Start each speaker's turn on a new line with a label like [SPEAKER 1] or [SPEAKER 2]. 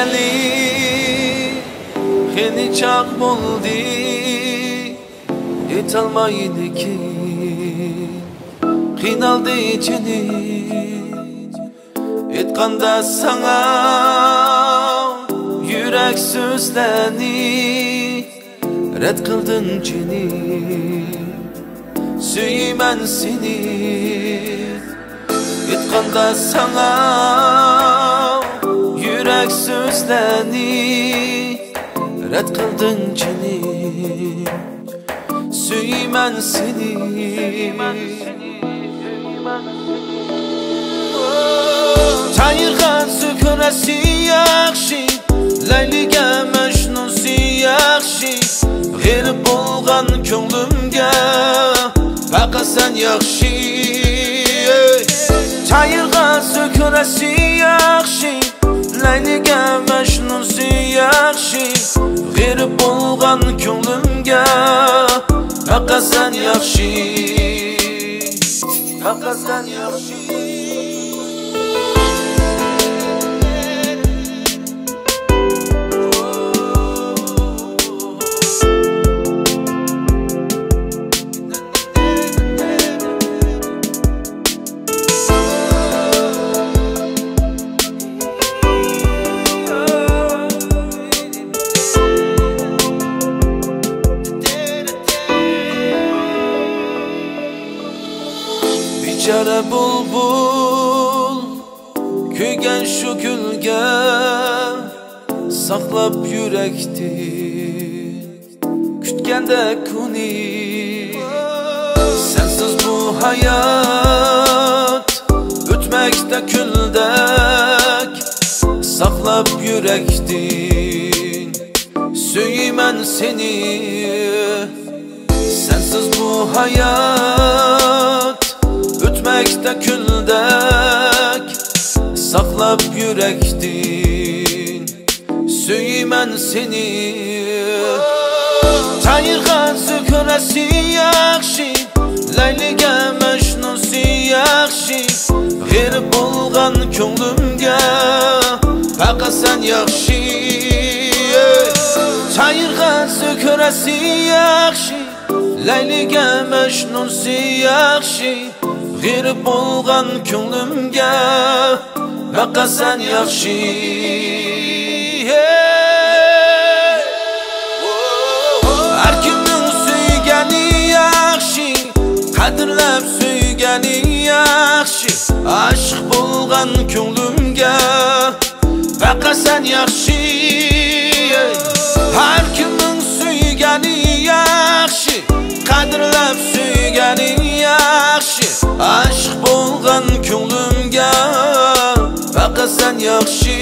[SPEAKER 1] suygali Heni çaq boldi Etolmaydi ki Qiynaldi içini Etqanda sana Yürek sözleni Red qildin jini Suyman seni Etqanda sana Yürek sözleni Red qildin jini Suyman seni Tayirgan sükresi yaxshi Layliga majnusi yaxshi G'erib bo'lgan ko'nglimga Faqat sen yaxshi Tayirgan sükresi yaxshi Layliga majnusi yaxshi G'erib bo'lgan ko'nglimga Faqat sen yaxshi Faqat sen yaxshi Bichara bulbul kuygan shu gulga saqlab yurakdi kutganda kuni sensiz bu hayot o'tmakda kuldek saqlab yurakdin suyman seni sensiz bu hayot O'tmakda kuldek Saqlab yurakdin Suyman seni Tayirgan sükresi yaxshi Layliga majnusi yaxshi G'erib bo'lgan ko'nglimga Faqat sen yaxshi Tayirgan sükresi yaxshi Layliga majnusi yaxshi G'erib bo'lgan ko'nglimga Faqat sen yaxshi Har kimning suygani yaxshi Qadrlab suygani yaxshi Aşık bo'lgan ko'nglimga Faqat sen yaxshi Har kimning suygani yaxshi Qadrlab suygani yaxshi Aşık bo'lgan ko'nglimga Faqat sen yaxshi